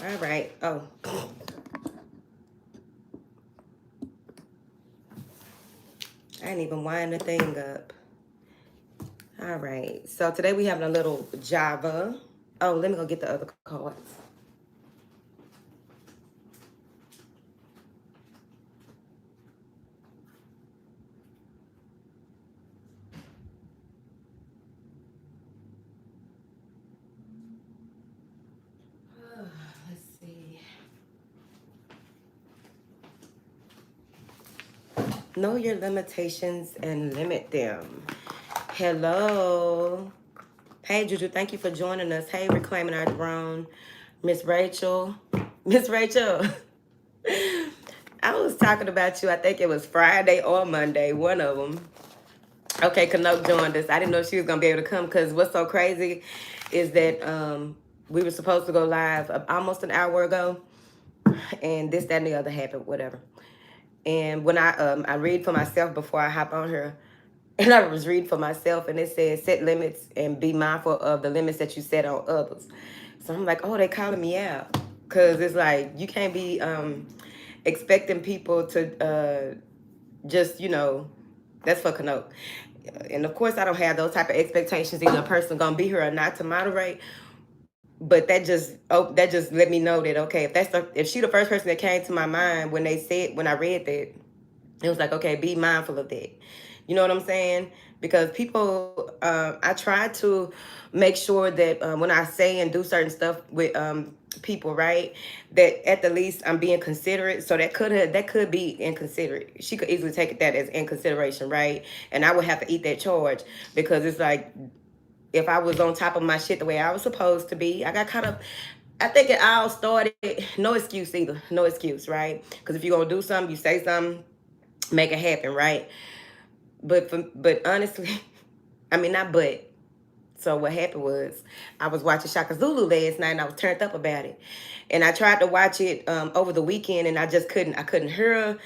All right. Oh. I didn't even wind the thing up. All right. So today we having a little Java. Oh, let me go get the other cards. Let's see. Know your limitations and limit them. Hello. Hey, Juju, thank you for joining us. Hey, Reclaiming Our Throne. Miss Rachel. Miss Rachel. I was talking about you. I think it was Friday or Monday, one of them. Okay, Kanoke joined us. I didn't know she was going to be able to come because what's so crazy is that we were supposed to go live almost an hour ago. And this, that, and the other happened, whatever. And when I read for myself before I hop on here, and I was reading for myself, and it says set limits and be mindful of the limits that you set on others. So I'm like, oh, they calling me out. Because it's like, you can't be expecting people to just, that's for Kanoke. And of course, I don't have those type of expectations. Either a person going to be here or not to moderate. But that just let me know that, okay, if she the first person that came to my mind when I read that, it was like, okay, be mindful of that. You know what I'm saying? Because people, I try to make sure that when I say and do certain stuff with people, right, that at the least I'm being considerate. So that could be inconsiderate. She could easily take that as inconsideration, right? And I would have to eat that charge because it's like, if I was on top of my shit the way I was supposed to be, I got caught up. I think it all started, no excuse either. No excuse, right? Because if you're going to do something, you say something, make it happen, right? But honestly, I mean, not but. So what happened was I was watching Shaka Zulu last night and I was turned up about it. And I tried to watch it over the weekend and I just couldn't. I couldn't hear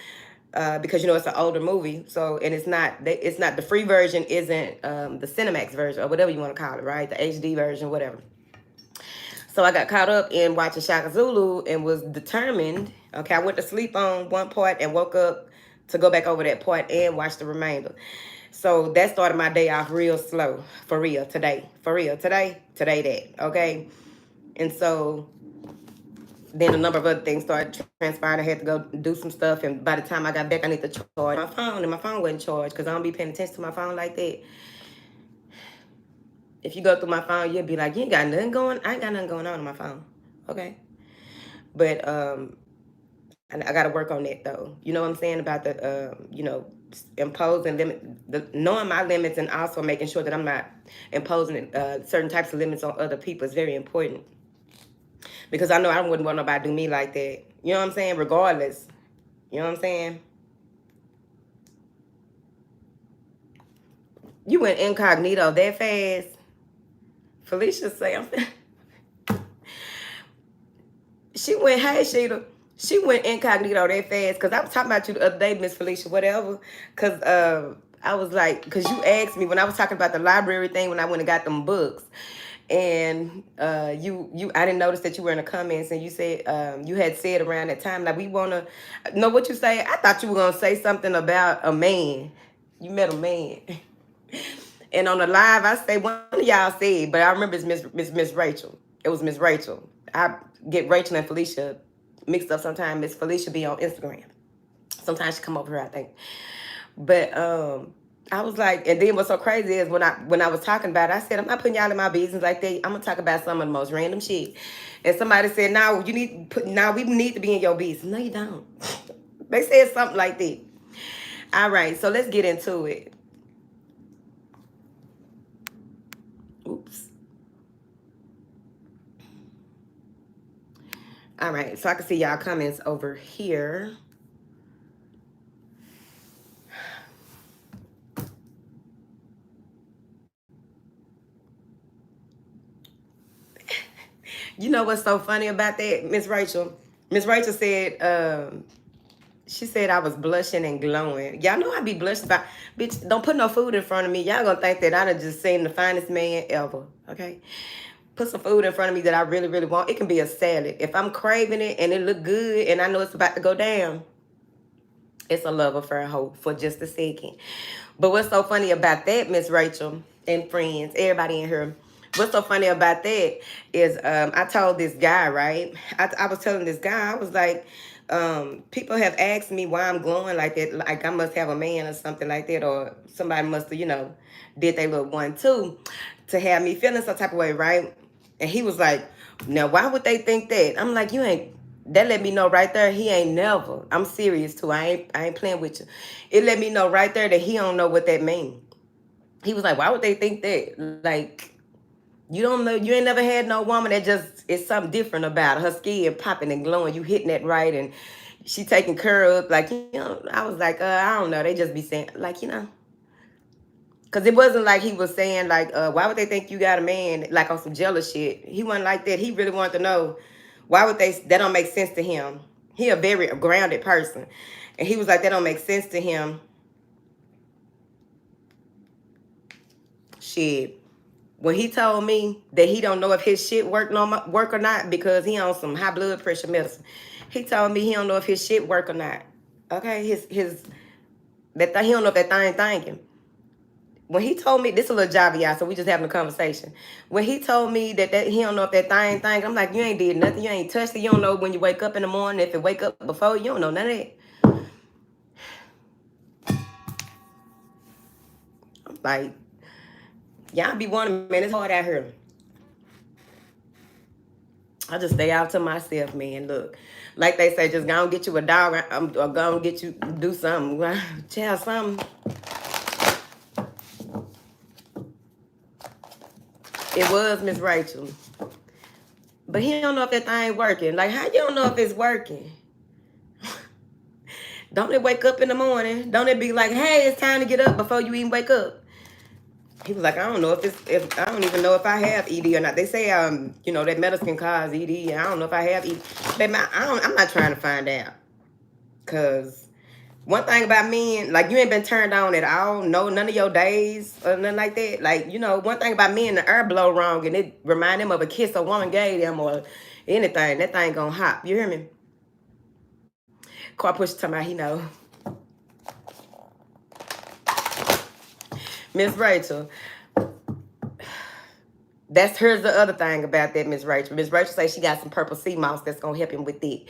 because it's an older movie. So, and it's not the free version isn't the Cinemax version or whatever you want to call it, right? The HD version, whatever. So I got caught up in watching Shaka Zulu and was determined. Okay, I went to sleep on one part and woke up to go back over that part and watch the remainder. So that started my day off real slow. For real, today. For real, today that, okay? And so then a number of other things started transpiring. I had to go do some stuff. And by the time I got back, I need to charge my phone. And my phone wasn't charged because I don't be paying attention to my phone like that. If you go through my phone, you'll be like, you ain't got nothing going. I ain't got nothing going on my phone. Okay. But I got to work on that though. You know what I'm saying about the, imposing knowing my limits and also making sure that I'm not imposing certain types of limits on other people is very important. Because I know I wouldn't want nobody to do me like that. You know what I'm saying? Regardless. You know what I'm saying? You went incognito that fast. Felicia say, she went, hey, Sheeta. She went incognito that fast because I was talking about you the other day, Miss Felicia, whatever. Because I was like, because you asked me when I was talking about the library thing when I went and got them books. And I didn't notice that you were in the comments and you said, you had said around that time, like, we want to know what you say. I thought you were going to say something about a man. You met a man. And on the live, I say one of y'all said, but I remember it's Miss Rachel. It was Miss Rachel. I get Rachel and Felicia mixed up sometimes. Miss Felicia be on Instagram. Sometimes she come over here, I think. But I was like, and then what's so crazy is when I was talking about it, I said, I'm not putting y'all in my business like that. I'm gonna talk about some of the most random shit. And somebody said, no, we need to be in your business. No, you don't. They said something like that. All right, so let's get into it. Oops. All right, so I can see y'all comments over here. You know what's so funny about that, Miss Rachel? Miss Rachel said, she said I was blushing and glowing. Y'all know I be blushing about, bitch, don't put no food in front of me. Y'all gonna think that I done just seen the finest man ever, okay? put some food in front of me that I really, really want. It can be a salad. If I'm craving it and it look good and I know it's about to go down, it's a love affair, hope, for just a second. But what's so funny about that, Miss Rachel and friends, everybody in here, what's so funny about that is I told this guy, right? I was telling this guy, I was like, people have asked me why I'm glowing like that, like I must have a man or something like that, or somebody must have, did they little one too to have me feeling some type of way, right? And he was like, now why would they think that? I'm like, you ain't. That let me know right there he ain't never. I'm serious too. I ain't playing with you. It let me know right there that he don't know what that mean. He was like, why would they think that? Like, you don't know. You ain't never had no woman that just is something different about her skin popping and glowing. You hitting that right and she taking care of. Like, I was like, I don't know. They just be saying, like, because it wasn't like he was saying, like, why would they think you got a man, like, on some jealous shit. He wasn't like that. He really wanted to know, why would that don't make sense to him. He a very grounded person. And he was like, that don't make sense to him. Shit. When he told me that he don't know if his shit work or not because he on some high blood pressure medicine. He told me he don't know if his shit work or not. Okay? He don't know if that thing thinking. When he told me, this is a Lil Java, y'all, so we just having a conversation. When he told me that he don't know if that thing, I'm like, you ain't did nothing. You ain't touched it. You don't know when you wake up in the morning. If it wake up before, you don't know none of that. I'm like, y'all be wanting, man, it's hard out here. I just stay out to myself, man. Look, like they say, just go and get you a dog or go and get you, do something. Child, something. It was Miss Rachel. But he don't know if that thing working. Like, how you don't know if it's working? Don't it wake up in the morning? Don't it be like, hey, it's time to get up before you even wake up? He was like, I don't know if I don't even know if I have ED or not. They say, that medicine cause ED. I don't know if I have ED. Baby, I'm not trying to find out. Cause one thing about men, like, you ain't been turned on at all. No, none of your days or nothing like that. Like, one thing about men, the air blow wrong and it remind them of a kiss a woman gave them or anything. That thing gonna hop. You hear me? Car push talking about he know. Miss Rachel. Here's the other thing about that, Miss Rachel. Miss Rachel say she got some purple sea moss that's gonna help him with it.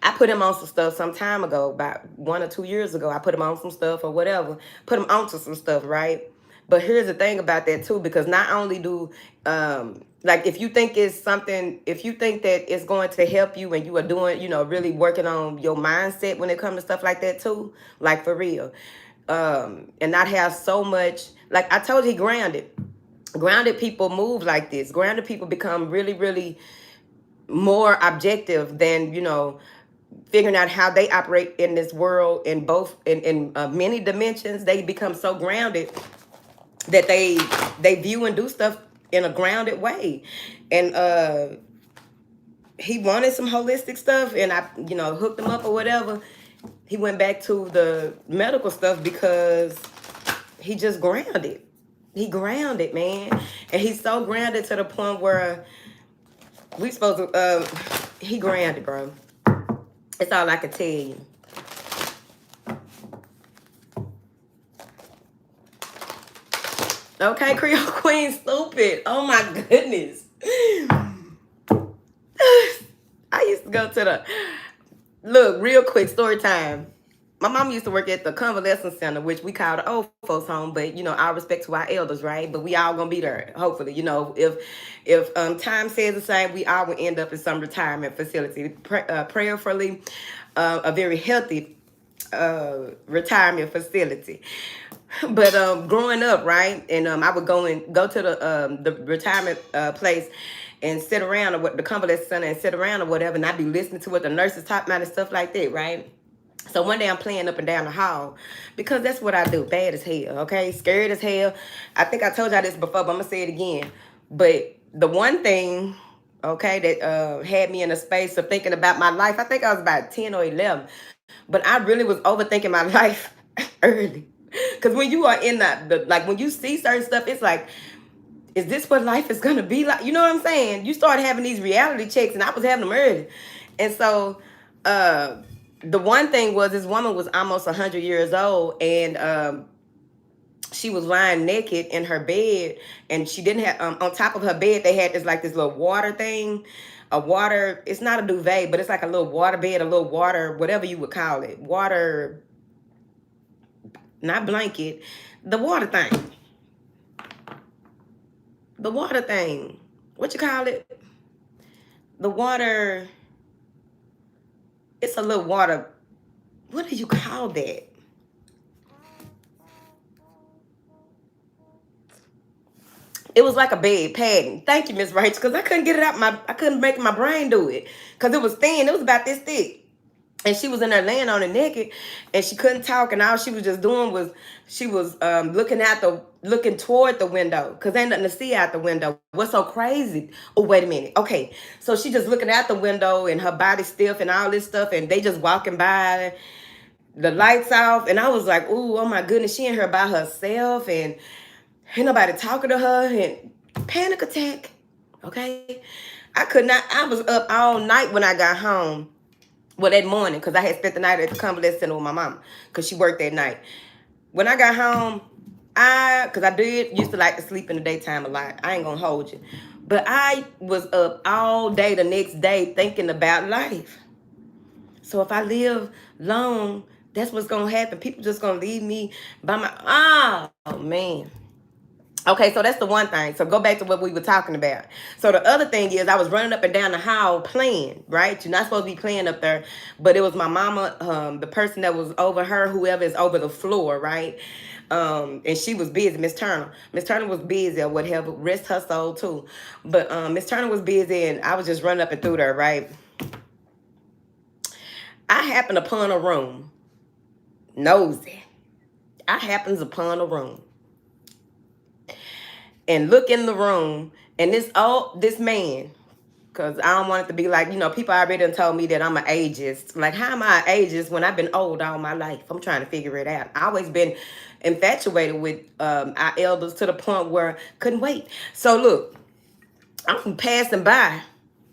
I put him on some stuff some time ago, about 1 or 2 years ago. I put him on some stuff or whatever. Put him onto some stuff, right? But here's the thing about that too, because not only do like if you think it's something, if you think that it's going to help you and you are doing, really working on your mindset when it comes to stuff like that too, like for real. And not have so much, like I told you, grounded. Grounded people move like this. Grounded people become really, really more objective than, figuring out how they operate in this world in both, in many dimensions. They become so grounded that they view and do stuff in a grounded way. And he wanted some holistic stuff and I, hooked him up or whatever. He went back to the medical stuff because he just grounded. He grounded, man. And he's so grounded to the point where we supposed to, he grounded, bro. That's all I can tell you. Okay, Creole Queen, stupid. Oh my goodness. I used to go to the, look, real quick, story time. My mom used to work at the convalescent center, which we call the old folks home, but all respect to our elders, right? But we all gonna be there, hopefully. If time says the same, we all will end up in some retirement facility. Prayerfully, a very healthy retirement facility. But growing up, right, and I would go to the retirement place and sit around, or the convalescent center, and sit around or whatever, and I'd be listening to what the nurses talk about and stuff like that, right? So one day I'm playing up and down the hall because that's what I do. Bad as hell, okay? Scared as hell. I think I told y'all this before, but I'm going to say it again. But the one thing, okay, that had me in a space of thinking about my life, I think I was about 10 or 11. But I really was overthinking my life early. Because when you are in like when you see certain stuff, it's is this what life is gonna be like? You know what I'm saying? You start having these reality checks, and I was having them early. And so the one thing was, this woman was almost 100 years old, and she was lying naked in her bed, and she didn't have on top of her bed they had this little water thing, a water. It's not a duvet, but it's like a little water bed, a little water, whatever you would call it, water, not blanket, the water thing, the water thing. What you call it? The water. It's a little water. What do you call that? It was like a bed padding. Thank you, Miss Rachel, because I couldn't get it out. I couldn't make my brain do it because it was thin. It was about this thick, and she was in there laying on it naked, and she couldn't talk. And all she was just doing was she was looking toward the window because ain't nothing to see out the window. What's so crazy? Oh, wait a minute. Okay, so she just looking out the window, and her body stiff and all this stuff, and they just walking by, the lights off, and I was like, ooh, oh my goodness, she in here by herself, and ain't nobody talking to her, and panic attack. Okay. I could not, I was up all night when I got home. Well, that morning, because I had spent the night at the convalescent center with my mom, because she worked that night. When I got home, because I did used to like to sleep in the daytime a lot. I ain't gonna hold you. But I was up all day the next day thinking about life. So if I live long, that's what's gonna happen. People just gonna leave me by oh man. Okay, so that's the one thing. So go back to what we were talking about. So the other thing is I was running up and down the hall playing, right? You're not supposed to be playing up there. But it was my mama, the person that was over her, whoever is over the floor, right? And she was busy, Miss Turner. Miss Turner was busy or whatever. Rest her soul too. But Miss Turner was busy, and I was just running up and through there, right? I happened upon a room. Nosy. I happens upon a room. And look in the room, and this man, because I don't want it to be like, people already done told me that I'm an ageist. Like, how am I an ageist when I've been old all my life? I'm trying to figure it out. I always been infatuated with our elders to the point where couldn't wait. So look, I'm passing by.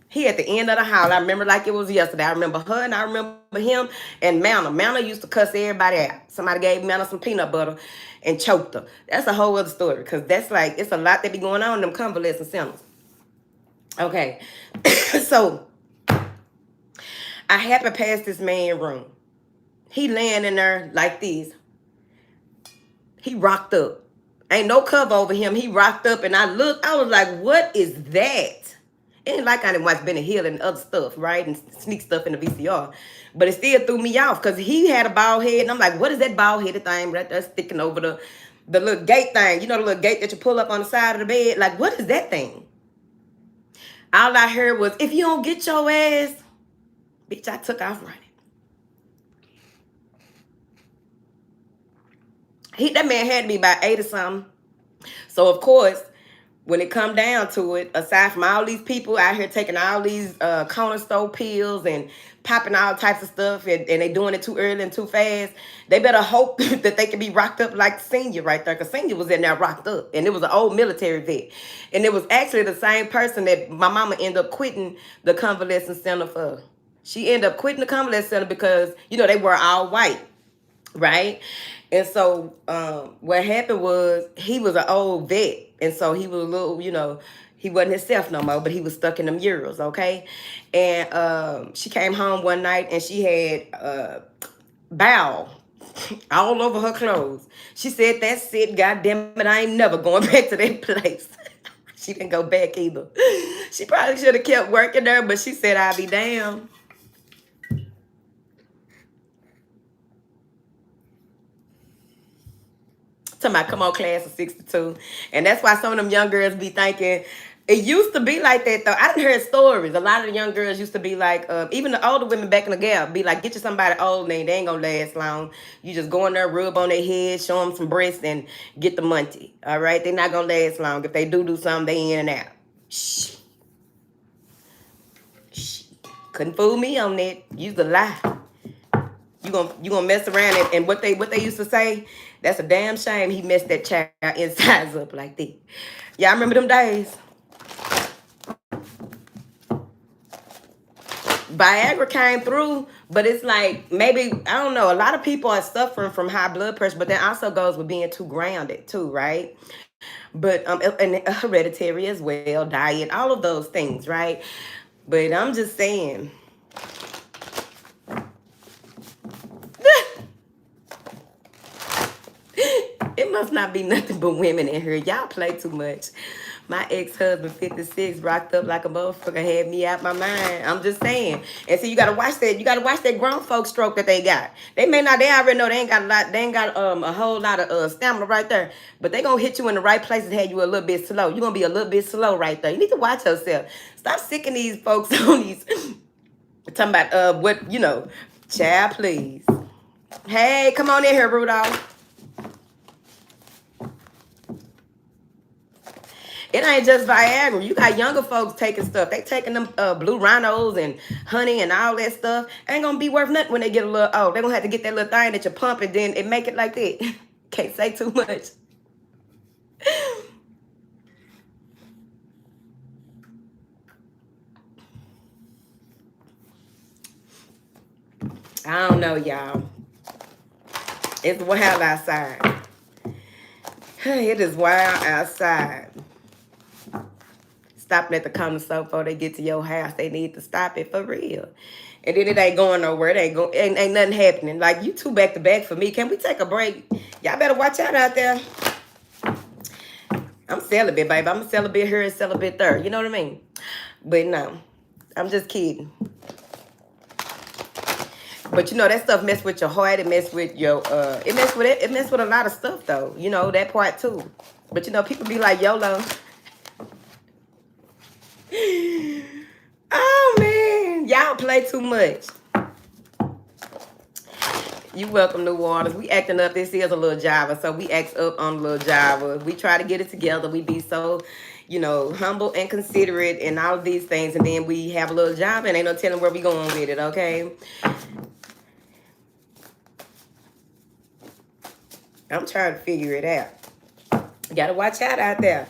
He at the end of the house. I remember like it was yesterday. I remember her, and I remember him and Manna. Manna used to cuss everybody out. Somebody gave Manna some peanut butter and choked her. That's a whole other story, because that's like, it's a lot that be going on in them convalescent centers. Okay. So I happened past this man's room. He laying in there like this. He rocked up. Ain't no cover over him. He rocked up, and I looked. I was like, what is that? It ain't like I didn't watch Benny Hill and other stuff, right? And sneak stuff in the VCR. But it still threw me off because he had a bald head. And I'm like, what is that bald-headed thing right there sticking over the little gate thing? You know, the little gate that you pull up on the side of the bed? Like, what is that thing? All I heard was, if you don't get your ass, bitch, I took off running. That man had to be about 8 or something. So, of course, when it come down to it, aside from all these people out here taking all these corner store pills and popping all types of stuff, and they doing it too early and too fast, they better hope that they can be rocked up like Senior right there, because Senior was in there rocked up, and it was an old military vet. And it was actually the same person that my mama ended up quitting the convalescent center for. She ended up quitting the convalescent center because, they were all white, right? And so what happened was, he was an old vet. And so he was a little, he wasn't himself no more, but he was stuck in them euros, okay? And she came home one night, and she had bowel all over her clothes. She said, that's it, goddamn it, I ain't never going back to that place. She didn't go back either. She probably should have kept working there, but she said, I'll be damned. Talking about, come on, class of 62. And that's why some of them young girls be thinking, it used to be like that, though. I done heard stories. A lot of the young girls used to be like, even the older women back in the gap, be like, get you somebody old, and they ain't gonna last long. You just go in there, rub on their head, show them some breasts, and get the money. All right? They're not gonna last long. If they do something, they in and out. Shh. Couldn't fool me on that. You's a lie. You gonna mess around and what they used to say? That's a damn shame he messed that child insides up like that. Y'all remember them days? Viagra came through, but it's like maybe I don't know. A lot of people are suffering from high blood pressure, but that also goes with being too grounded too, right? But and hereditary as well, diet, all of those things, right? But I'm just saying. It must not be nothing but women in here. Y'all play too much. My ex-husband, 56, rocked up like a motherfucker, had me out my mind. I'm just saying. And so you gotta watch that. You gotta watch that grown folks stroke that they got. They may not, they already know they ain't got a lot, they ain't got a whole lot of stamina right there. But they gonna hit you in the right place and have you a little bit slow. You're gonna be a little bit slow right there. You need to watch yourself. Stop sicking these folks on these talking about what, child, please. Hey, come on in here, Rudolph. It ain't just Viagra. You got younger folks taking stuff. They taking them blue rhinos and honey and all that stuff. Ain't gonna be worth nothing when they get a little old. They gonna have to get that little thing that you pump and then it make it like that. Can't say too much. I don't know, y'all. It's wild outside. It is wild outside. Stopping at the corner store before they get to your house. They need to stop it for real. And then it ain't going nowhere. It ain't nothing happening. Like, you two back to back for me. Can we take a break? Y'all better watch out there. I'm celibate, baby. I'm a celibate here and celibate there. You know what I mean? But no, I'm just kidding. But that stuff mess with your heart. It mess with your it mess with a lot of stuff though. That part too. But people be like YOLO. Oh man, y'all play too much. You welcome, New Waters. We acting up. This is a Lil Java, so we act up on Lil Java. We try to get it together. We be so, humble and considerate and all of these things, and then we have a Lil Java and ain't no telling where we going with it. Okay. I'm trying to figure it out. You gotta watch out there.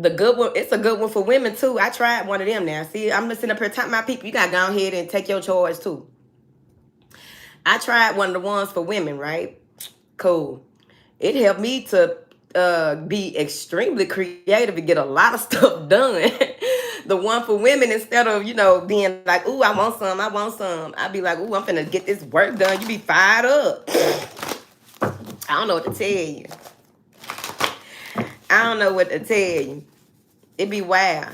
The good one, it's a good one for women too. I tried one of them now. See, I'm listening up here telling my people, you gotta go ahead and take your choice too. I tried one of the ones for women, right? Cool. It helped me to be extremely creative and get a lot of stuff done. The one for women, instead of, being like, ooh, I want some. I'd be like, ooh, I'm finna get this work done. You be fired up. I don't know what to tell you. I don't know what to tell you. It be wild.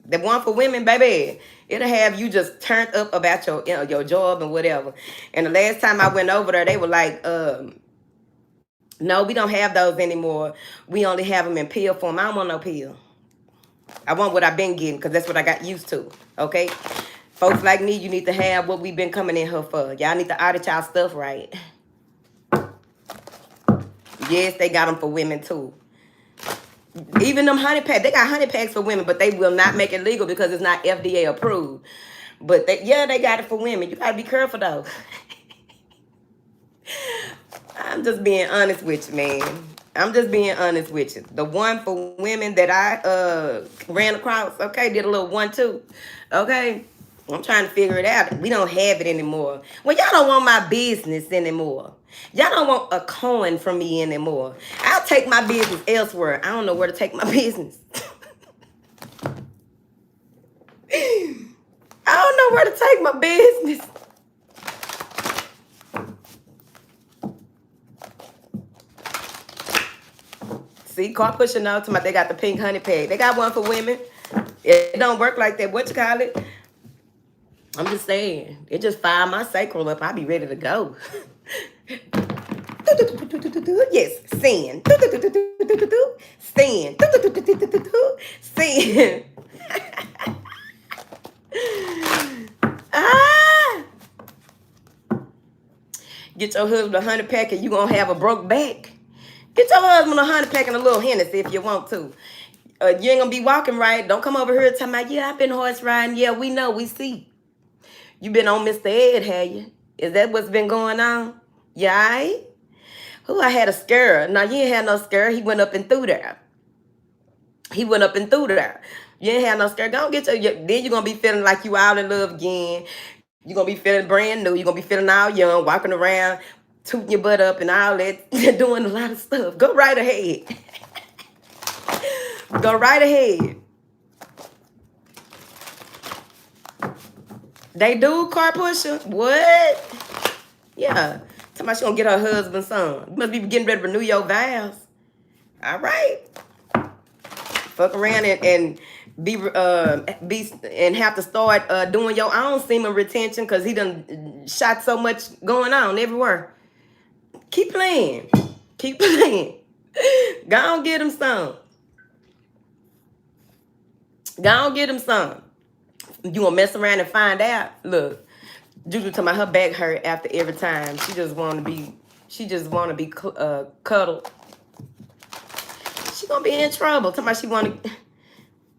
The one for women, baby, it'll have you just turned up about your job and whatever. And the last time I went over there, they were like, no, we don't have those anymore. We only have them in pill form. I don't want no pill. I want what I've been getting because that's what I got used to, okay? Folks like me, you need to have what we've been coming in here for. Y'all need to audit y'all stuff right. Yes, they got them for women too. Even them honey packs, they got honey packs for women, but they will not make it legal because it's not FDA approved. But they got it for women. You gotta be careful though. I'm just being honest with you, man. I'm just being honest with you. The one for women that I ran across, okay, did a little 1-2, okay? I'm trying to figure it out. We don't have it anymore. Well, y'all don't want my business anymore. Y'all don't want a coin from me anymore. I'll take my business elsewhere. I don't know where to take my business. I don't know where to take my business. See, car pushing out to my, they got the pink honey pack. They got one for women. It don't work like that. What you call it? I'm just saying. It just fired my sacral up. I be ready to go. Yes, sin. Sin. Sin. Ah! Get your husband a honey pack and you gonna have a broke back. Get your husband a honey pack and a little Hennessy if you want to. You ain't gonna be walking right. Don't come over here talking about, yeah, I've been horse riding. Yeah, we know, we see. You been on Mr. Ed, have you? Is that what's been going on? Yeah, all right? Who I had a scare. No, you ain't had no scare. He went up and through there. He went up and through there. You ain't had no scare. Don't get your, then you're going to be feeling like you all in love again. You're going to be feeling brand new. You're going to be feeling all young, walking around, tooting your butt up and all that, doing a lot of stuff. Go right ahead. Go right ahead. They do car pusher? What? Yeah. Somebody she gonna get her husband's son. You must be getting ready to renew your vows. All right. Fuck around and be and have to start doing your own semen retention because he done shot so much going on everywhere. Keep playing. Keep playing. Go on get him some. Go on get him some. You gonna mess around and find out? Look, Juju talking about her back hurt after every time. She just wanna be cuddled. She gonna be in trouble. Talking about she wanna.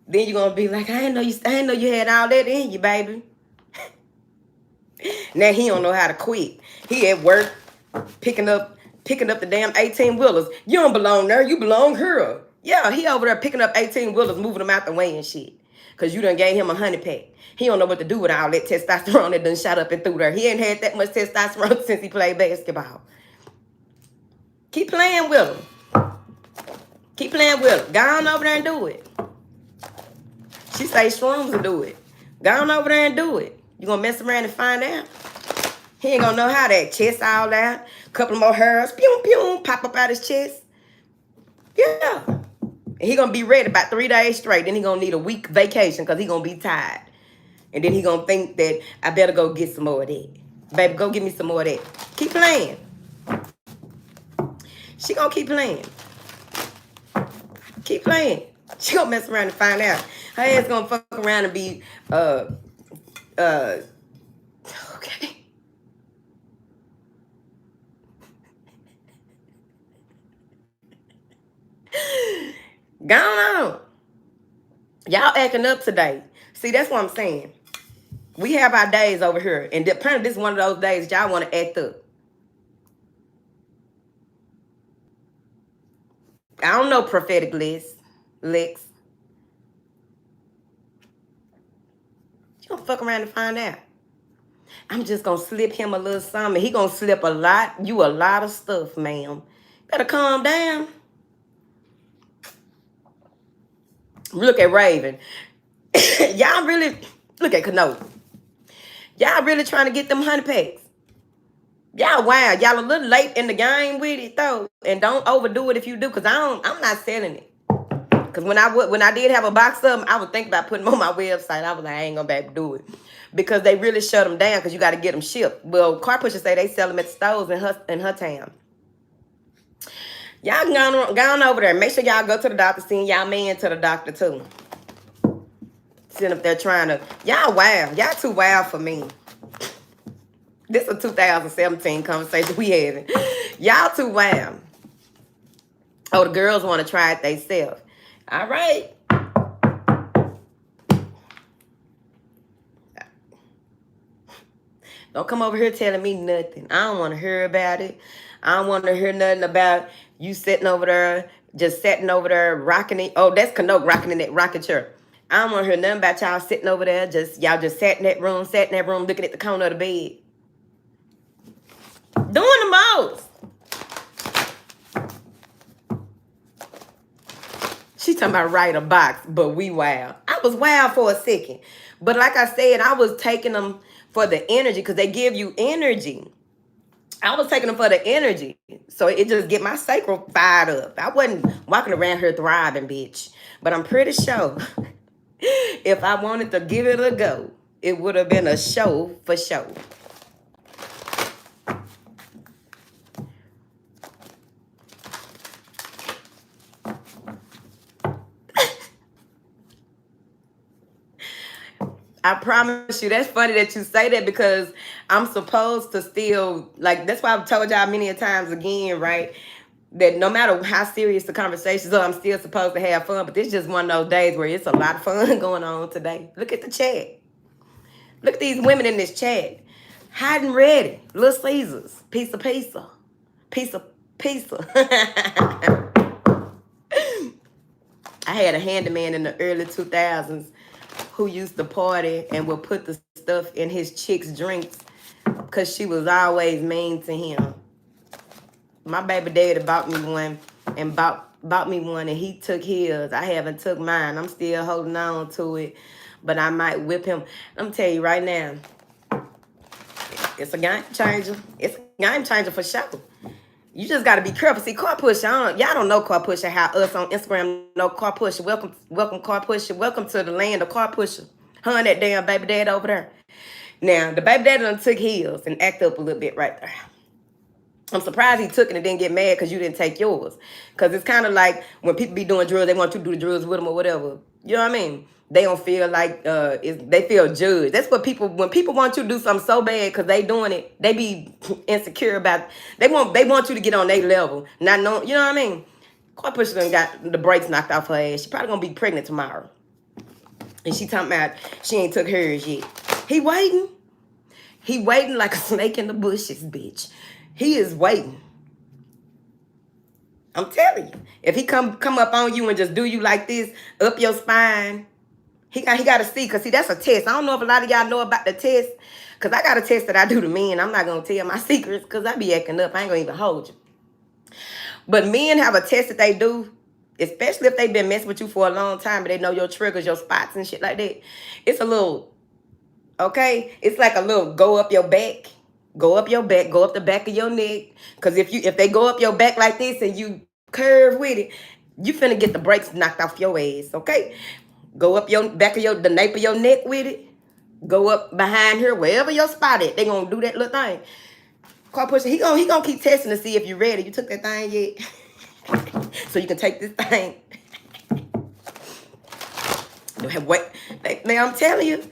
Then you gonna be like, I didn't know you had all that in you, baby. Now he don't know how to quit. He at work picking up the damn 18-wheelers. You don't belong there. You belong here. Yeah, he over there picking up 18-wheelers, moving them out the way and shit. Because you done gave him a honey pack. He don't know what to do with all that testosterone that done shot up and through there. He ain't had that much testosterone since he played basketball. Keep playing with him. Keep playing with him. Go on over there and do it. She say shrooms will do it. Go on over there and do it. You gonna mess around and find out? He ain't gonna know how that chest all out. Couple more hairs, pew, pew, pop up out his chest. Yeah. And he gonna be ready about 3 days straight. Then he gonna need a week vacation because he gonna be tired. And then he gonna think that I better go get some more of that. Baby, go get me some more of that. Keep playing. She gonna keep playing. Keep playing. She gonna mess around and find out. Her ass gonna fuck around and be, okay. Go on. Y'all acting up today. See, that's what I'm saying. We have our days over here. And apparently this is one of those days y'all want to act up. I don't know, prophetic Lex. You gonna fuck around and find out. I'm just gonna slip him a little something. He gonna slip a lot of stuff, ma'am. Better calm down. Look at Raven. Y'all really, look at Kano. Y'all really trying to get them honey packs. Y'all wild. Y'all a little late in the game with it though. And don't overdo it if you do, because I'm not selling it. Because when I did have a box of them, I would think about putting them on my website. I was like, I ain't gonna be able to do it. Because they really shut them down because you got to get them shipped. Well, car pushers say they sell them at the stores in her town. Y'all go on over there. Make sure y'all go to the doctor. Send y'all man to the doctor too. Sitting up there trying to. Y'all wild. Y'all too wild for me. This is a 2017 conversation we having. Y'all too wild. Oh, the girls want to try it themselves. All right. Don't come over here telling me nothing. I don't want to hear about it. I don't want to hear nothing about you sitting over there, rocking it. Oh, that's Kano rocking in that rocking chair. I don't want to hear nothing about y'all sitting over there. Y'all just sat in that room, looking at the corner of the bed. Doing the most. She talking about write a box, but we wild. I was wild for a second. But like I said, I was taking them for the energy because they give you energy. I was taking them for the energy. So it just get my sacral fired up. I wasn't walking around here thriving, bitch. But I'm pretty sure if I wanted to give it a go, it would have been a show for show. I promise you, that's funny that you say that because I'm supposed to still, like, that's why I've told y'all many a times again, right? That no matter how serious the conversations are, I'm still supposed to have fun. But this is just one of those days where it's a lot of fun going on today. Look at the chat. Look at these women in this chat. Hot and ready. Little Caesars. Pizza. Pizza. I had a handyman in the early 2000s who used to party and would put the stuff in his chick's drinks because she was always mean to him. My baby daddy bought me one and bought me one, and he took his. I haven't took mine. I'm still holding on to it, but I might whip him. I'm tell you right now, it's a game changer. It's a game changer for sure. You just gotta be careful. See, car pusher, y'all don't know car pusher. How us on Instagram know car pusher. Welcome car pusher. Welcome to the land of car pusher. Hun, that damn baby dad over there. Now the baby dad done took his and act up a little bit right there. I'm surprised he took it and didn't get mad because you didn't take yours. Because it's kind of like when people be doing drugs, they want you to do the drugs with them or whatever. You know what I mean? They don't feel like, they feel judged. That's what when people want you to do something so bad because they doing it, they be insecure about it. They want you to get on their level. Not knowing, you know what I mean? Car pusher done got the brakes knocked off her ass. She probably going to be pregnant tomorrow. And she talking about she ain't took hers yet. He waiting. He waiting like a snake in the bushes, bitch. He is waiting. I'm telling you. If he come up on you and just do you like this, up your spine, he got to see. Because, see, that's a test. I don't know if a lot of y'all know about the test. Because I got a test that I do to men. I'm not going to tell my secrets because I be acting up. I ain't going to even hold you. But men have a test that they do, especially if they've been messing with you for a long time and they know your triggers, your spots and shit like that. It's a little, okay? It's like a little go up your back. Go up your back, go up the back of your neck. Because if they go up your back like this and you curve with it, you finna get the brakes knocked off your ass, okay? Go up your back of the nape of your neck with it. Go up behind here, wherever your spot at. They gonna do that little thing. Car pusher, he gonna keep testing to see if you're ready. You took that thing yet? So you can take this thing. What? Man, I'm telling you,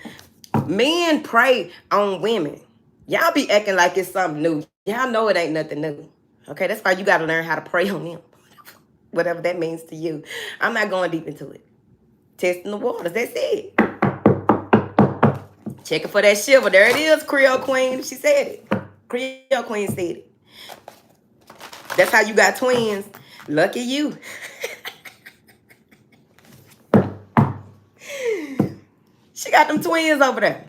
men prey on women. Y'all be acting like it's something new. Y'all know it ain't nothing new. Okay, that's why you got to learn how to prey on them. Whatever that means to you. I'm not going deep into it. Testing the waters, that's it. Checking for that shiver. There it is, Creole Queen. She said it. Creole Queen said it. That's how you got twins. Lucky you. She got them twins over there.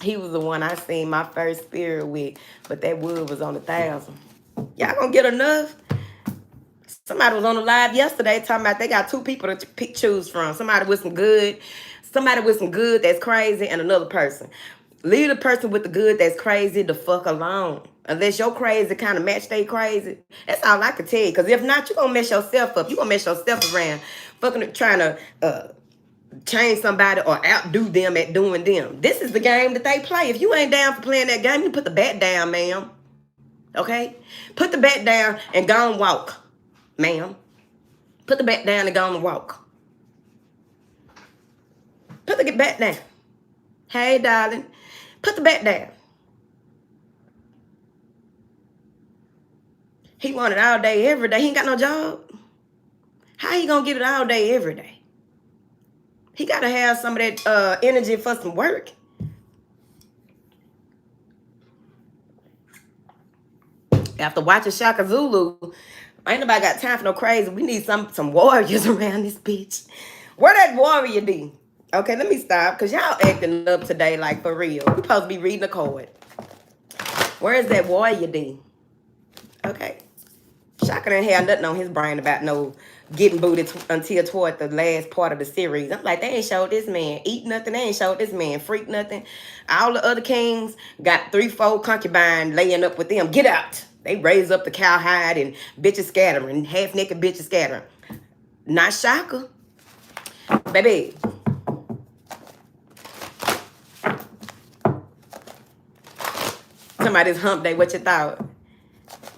He was the one I seen my first spirit with, but that wood was on 1,000. Y'all gonna get enough? Somebody was on the live yesterday talking about they got two people to choose from. Somebody with some good that's crazy, and another person. Leave the person with the good that's crazy the fuck alone. Unless your crazy kind of match they crazy. That's all I can tell you. Because if not, you're gonna mess yourself up. You're gonna mess yourself around. Fucking trying to change somebody or outdo them at doing them. This is the game that they play. If you ain't down for playing that game, you put the bat down, ma'am. Okay? Put the bat down and go and walk, ma'am. Put the bat down and go and walk. Put the bat down. Hey, darling. Put the bat down. He want it all day, every day. He ain't got no job. How he gonna get it all day, every day? He got to have some of that energy for some work. After watching Shaka Zulu, ain't nobody got time for no crazy. We need some warriors around this bitch. Where that warrior be? Okay, let me stop because y'all acting up today like for real. We supposed to be reading a card. Where is that warrior be? Okay. Shaka didn't have nothing on his brain about no getting booted until toward the last part of the series. I'm like, they ain't showed this man eat nothing. They ain't showed this man freak nothing. All the other kings got 3-4 concubines laying up with them. Get out. They raise up the cowhide and bitches scattering. Half-naked bitches scattering. Not Shaka. Baby. Somebody's hump day. What you thought?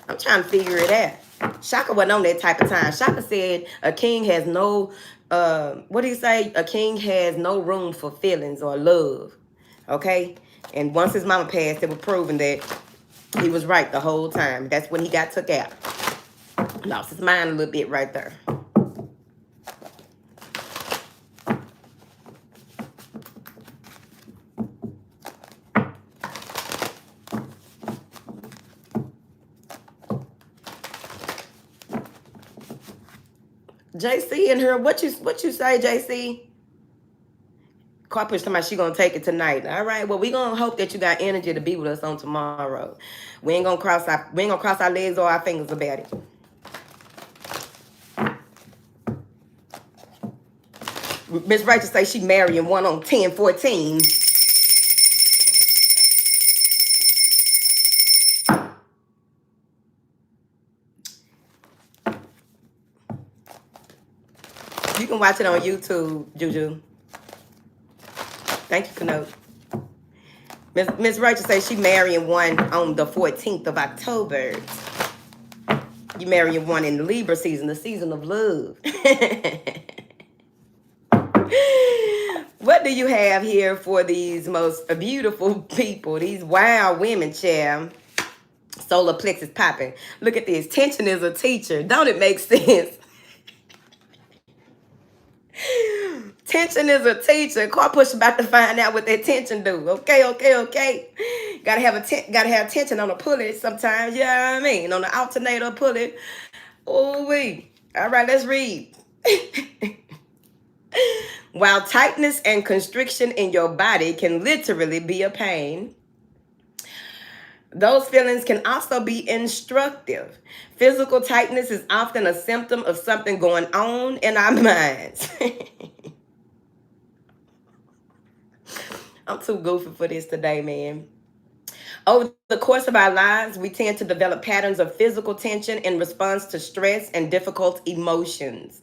I'm trying to figure it out. Shaka wasn't on that type of time. Shaka said a king has no, what did he say? A king has no room for feelings or love. Okay? And once his mama passed, it was proven that he was right the whole time. That's when he got took out. Lost his mind a little bit right there. JC in here. What you say, JC? Car push somebody, she gonna take it tonight. All right. Well, we gonna hope that you got energy to be with us on tomorrow. We ain't gonna cross our legs or our fingers about it. Miss Rachel say she marrying one on 10/14. You can watch it on YouTube, Juju. Thank you, Kanote. Miss Rachel says she marrying one on the 14th of October. You marrying one in the Libra season, the season of love. What do you have here for these most beautiful people, these wild women, child? Solar plexus popping. Look at this. Tension is a teacher. Don't it make sense? Tension is a teacher. Car push about to find out what that tension do. Okay. Gotta have tension on a pulley sometimes. You know what I mean? On the alternator pulley. Oh wee. All right, let's read. While tightness and constriction in your body can literally be a pain, those feelings can also be instructive. Physical tightness is often a symptom of something going on in our minds. I'm too goofy for this today, man. Over the course of our lives, we tend to develop patterns of physical tension in response to stress and difficult emotions.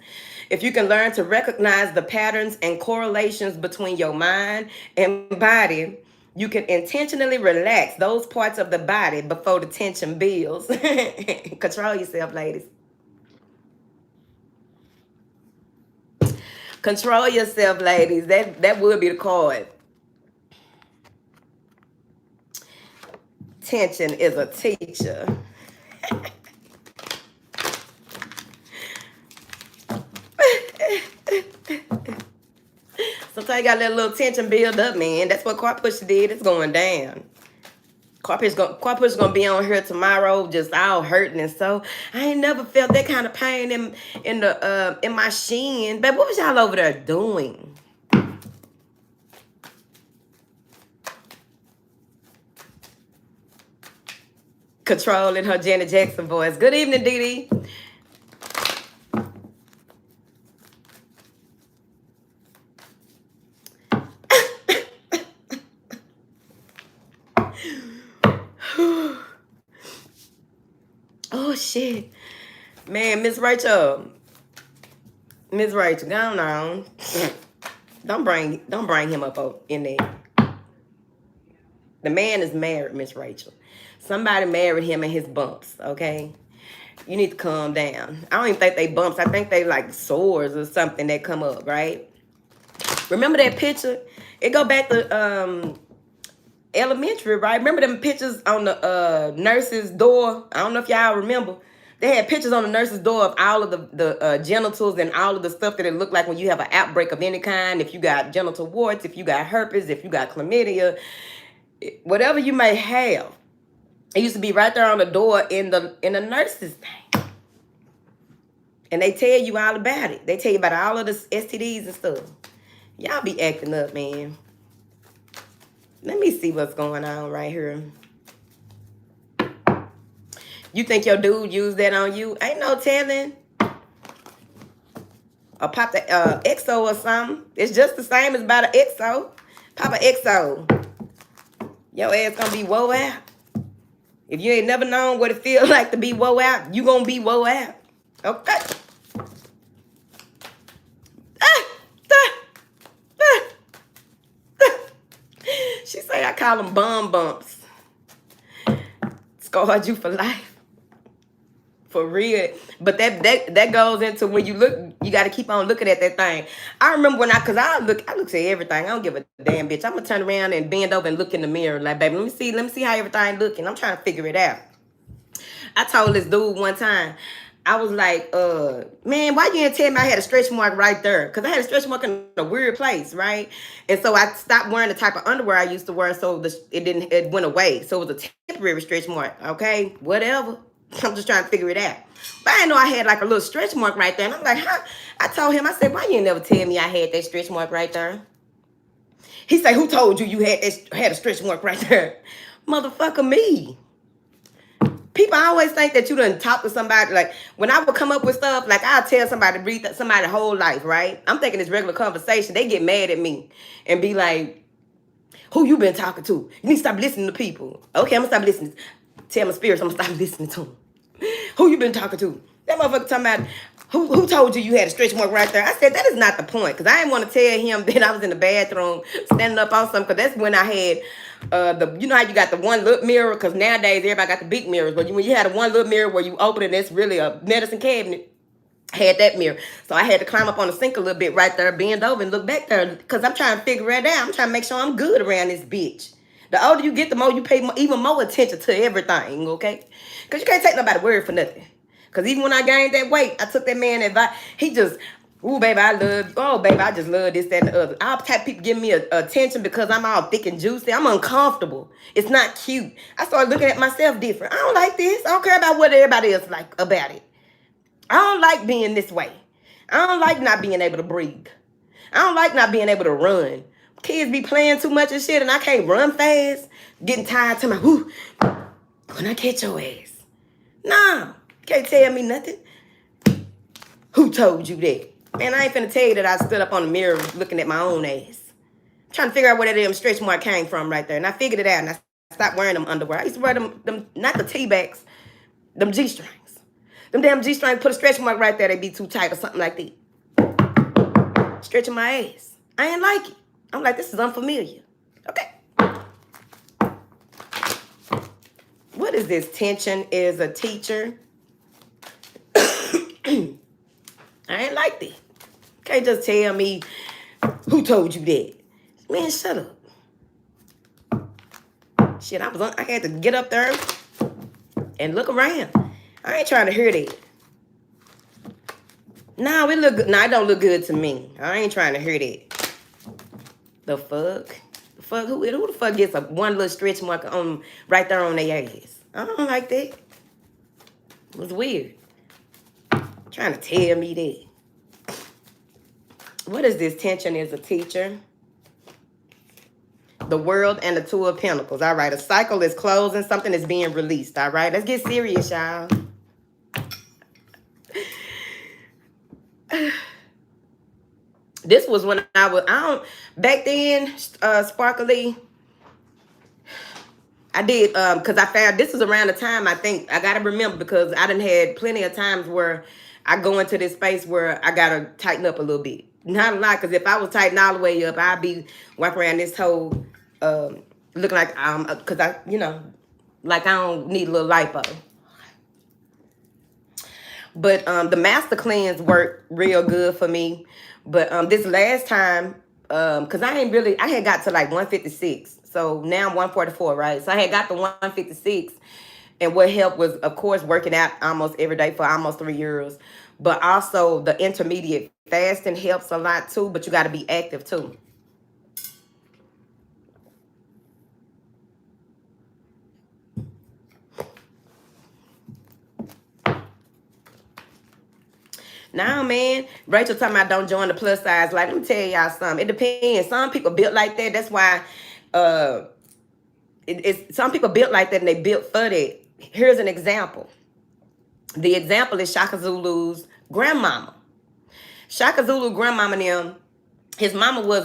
If you can learn to recognize the patterns and correlations between your mind and body, you can intentionally relax those parts of the body before the tension builds. Control yourself, ladies. Control yourself, ladies. That would be the card. Tension is a teacher. Sometimes you gotta let a little tension build up, man. That's what car push did. It's going down. Car push gonna be on here tomorrow, just all hurting and so. I ain't never felt that kind of pain in my shin. But what was y'all over there doing? Controlling her Janet Jackson voice. Good evening, Dee Dee. Oh shit, man, Miss Rachel, go on. Don't bring him up in there. The man is married, Miss Rachel. Somebody married him and his bumps, okay? You need to calm down. I don't even think they bumps. I think they like sores or something that come up, right? Remember that picture? It go back to elementary, right? Remember them pictures on the nurse's door? I don't know if y'all remember. They had pictures on the nurse's door of all of the genitals and all of the stuff that it looked like when you have an outbreak of any kind. If you got genital warts, if you got herpes, if you got chlamydia, whatever you may have. It used to be right there on the door in the nurse's thing. And they tell you all about it. They tell you about all of the STDs and stuff. Y'all be acting up, man. Let me see what's going on right here. You think your dude used that on you? Ain't no telling. Or pop the XO or something. It's just the same as about an XO. Pop an XO. Your ass gonna be woe out. If you ain't never known what it feels like to be woe out, you gonna be woe out. Okay. She say I call them bum bumps. Scarred you for life. For real. But that goes into when you look, you got to keep on looking at that thing. I remember when I look at everything. I don't give a damn, bitch. I'm going to turn around and bend over and look in the mirror like, baby, let me see how everything looking. I'm trying to figure it out. I told this dude one time, I was like, man, why you didn't tell me I had a stretch mark right there? Because I had a stretch mark in a weird place, right? And so I stopped wearing the type of underwear I used to wear, so it went away. So it was a temporary stretch mark, okay? Whatever. I'm just trying to figure it out. But I didn't know I had like a little stretch mark right there. And I'm like, huh? I told him, I said, why you ain't never tell me I had that stretch mark right there? He said, who told you you had a stretch mark right there? Motherfucker, me. People always think that you done talk to somebody. Like, when I would come up with stuff, like, I'll tell somebody to read somebody's whole life, right? I'm thinking it's regular conversation. They get mad at me and be like, who you been talking to? You need to stop listening to people. Okay, I'm going to stop listening. Tell my spirits I'm going to stop listening to them. Who you been talking to? That motherfucker talking about, who told you you had a stretch mark right there? I said, that is not the point. Because I didn't want to tell him that I was in the bathroom standing up on something. Because that's when I had you know how you got the one little mirror? Because nowadays everybody got the big mirrors. But when you had a one little mirror where you open it, that's really a medicine cabinet. I had that mirror. So I had to climb up on the sink a little bit right there, bend over and look back there. Because I'm trying to figure it out. I'm trying to make sure I'm good around this bitch. The older you get, the more you pay even more attention to everything, okay? Because you can't take nobody's word for nothing. Because even when I gained that weight, I took that man advice. He just, ooh, baby, I love you. Oh, baby, I just love this, that, and the other. All type of people give me attention because I'm all thick and juicy. I'm uncomfortable. It's not cute. I started looking at myself different. I don't like this. I don't care about what everybody else like about it. I don't like being this way. I don't like not being able to breathe. I don't like not being able to run. Kids be playing too much and shit, and I can't run fast. Getting tired to my, whoo, when I catch your ass. Nah, can't tell me nothing. Who told you that? Man, I ain't finna tell you that I stood up on the mirror looking at my own ass. Trying to figure out where that damn stretch mark came from right there. And I figured it out, and I stopped wearing them underwear. I used to wear them not the T-backs, them G-strings. Them damn G-strings put a stretch mark right there. They be too tight or something like that. Stretching my ass. I ain't like it. I'm like, this is unfamiliar. Okay. What is this? Tension is a teacher. I ain't like that. Can't just tell me who told you that. Man, shut up. Shit, I had to get up there and look around. I ain't trying to hear that. No, it look good. No, it don't look good to me. I ain't trying to hear that. The fuck? The fuck? Who the fuck gets a one little stretch mark on right there on their ass? I don't like that. It was weird. Trying to tell me that. What is this? Tension is a teacher. The world and the two of pentacles. All right. A cycle is closing. Something is being released. All right. Let's get serious, y'all. This was when back then, Sparkly, I did, because I found, this was around the time, I think, I got to remember, because I done had plenty of times where I go into this space where I got to tighten up a little bit. Not a lot, because if I was tighten all the way up, I'd be walking around this whole, looking like, because I, you know, like I don't need a little lipo. But the master cleanse worked real good for me. But this last time, because I had got to like 156. So now I'm 144, right? So I had got to 156. And what helped was, of course, working out almost every day for almost 3 years. But also the intermediate fasting helps a lot too. But you got to be active too. Nah, man. Rachel talking about don't join the plus size. Like, let me tell y'all something. It depends. Some people built like that. That's why some people built like that and they built for that. Here's an example. The example is Shaka Zulu's grandmama. Shaka Zulu grandmama and them, his mama was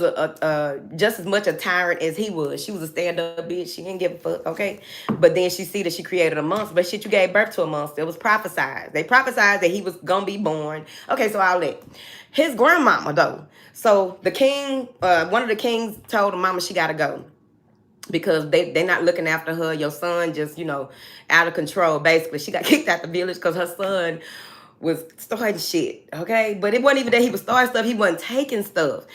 just as much a tyrant as he was. She was a stand-up bitch. She didn't give a fuck, okay? But then she see that she created a monster. But shit, you gave birth to a monster. It was prophesied. They prophesied that he was going to be born. Okay, so all that. His grandmama, though. So the king, one of the kings told the mama she got to go. Because they're not looking after her. Your son just, you know, out of control, basically. She got kicked out the village because her son was starting shit, okay? But it wasn't even that he was starting stuff. He wasn't taking stuff,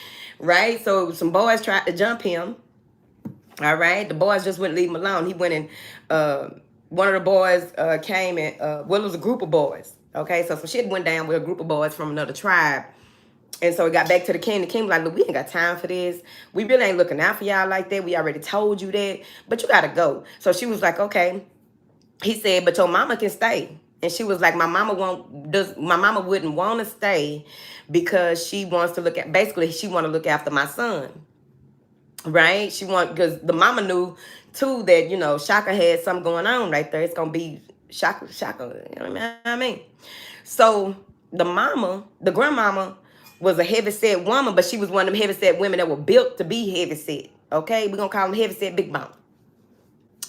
right? So some boys tried to jump him, all right? The boys just wouldn't leave him alone. He went and one of the boys came and, well, it was a group of boys, okay? So some shit went down with a group of boys from another tribe. And so it got back to the king. The king was like, look, we ain't got time for this. We really ain't looking out for y'all like that. We already told you that. But you got to go. So she was like, okay. he said, but your mama can stay. And she was like, my mama wouldn't want to stay because she wants to basically she want to look after my son. Right? Because the mama knew too that, Shaka had something going on right there. It's going to be Shaka, you know what I mean? So the grandmama was a heavy set woman, but she was one of them heavy set women that were built to be heavy set. Okay? We're going to call them heavy set big bone.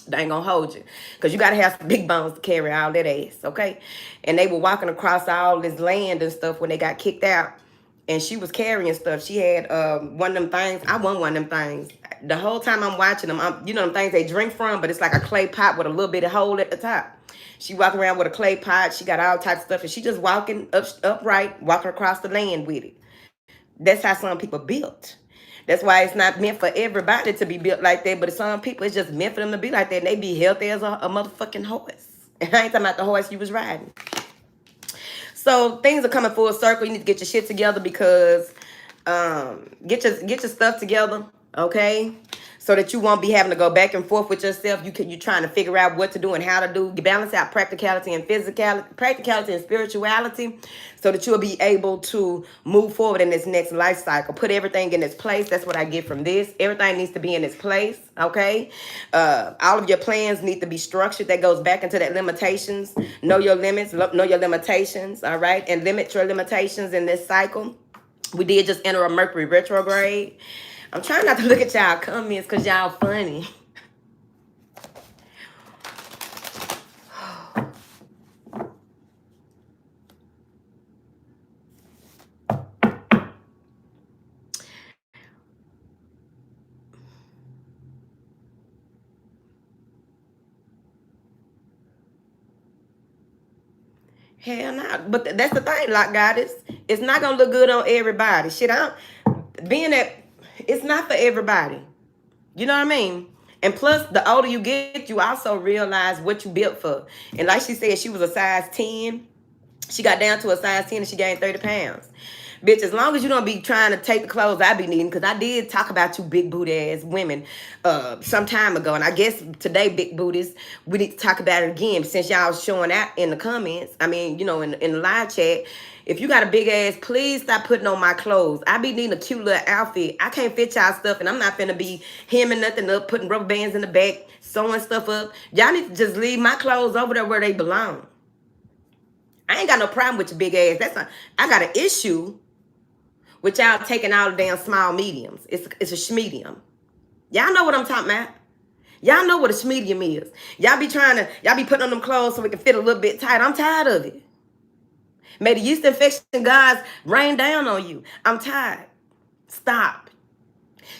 They ain't gonna hold you, because you gotta have some big bones to carry all that ass, okay? And they were walking across all this land and stuff when they got kicked out, and she was carrying stuff. She had one of them things. I want one of them things. The whole time I'm watching them, them things they drink from, but it's like a clay pot with a little bit of hole at the top. She walking around with a clay pot. She got all types of stuff, and she just walking upright, walking across the land with it. That's how some people built. That's why it's not meant for everybody to be built like that. But some people, it's just meant for them to be like that. And they be healthy as a motherfucking horse. And I ain't talking about the horse you was riding. So things are coming full circle. You need to get your shit together, because get your stuff together, okay? So that you won't be having to go back and forth with yourself. You're trying to figure out what to do and how to do. You balance out practicality and spirituality, so that you'll be able to move forward in this next life cycle. Put everything in its place. That's what I get from this. Everything needs to be in its place, okay? All of your plans need to be structured. That goes back into that limitations. Know your limits, know your limitations, all right? And limit your limitations in this cycle. We did just enter a Mercury retrograde. I'm trying not to look at y'all comments because y'all funny. Hell no. But that's the thing, like, goddess. It's not going to look good on everybody. Shit, it's not for everybody. You know what I mean? And plus, the older you get, you also realize what you built for. And like she said, she was a size 10. She got down to a size 10 and she gained 30 pounds. Bitch, as long as you don't be trying to take the clothes I be needing, because I did talk about you big booty ass women some time ago. And I guess today, big booties, we need to talk about it again, since y'all showing out in the comments. I mean, in the live chat. If you got a big ass, please stop putting on my clothes. I be needing a cute little outfit. I can't fit y'all stuff, and I'm not finna be hemming nothing up, putting rubber bands in the back, sewing stuff up. Y'all need to just leave my clothes over there where they belong. I ain't got no problem with your big ass. I got an issue with y'all taking all the damn small mediums. It's a schmedium. Y'all know what I'm talking about. Y'all know what a schmedium is. Y'all be putting on them clothes so we can fit a little bit tight. I'm tired of it. May the yeast infection gods rain down on you. I'm tired. Stop.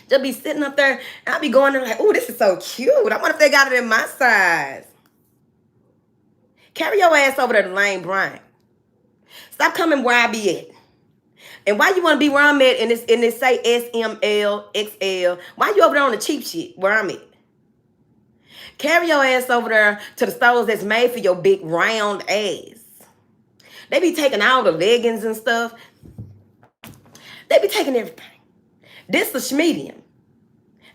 Just be sitting up there, and I'll be going there like, oh, this is so cute. I wonder if they got it in my size. Carry your ass over there to Lane Bryant. Stop coming where I be at. And why you want to be where I'm at and it say S, M, L, XL? Why you over there on the cheap shit where I'm at? Carry your ass over there to the stores that's made for your big round ass. They be taking all the leggings and stuff. They be taking everything. This is schmedium.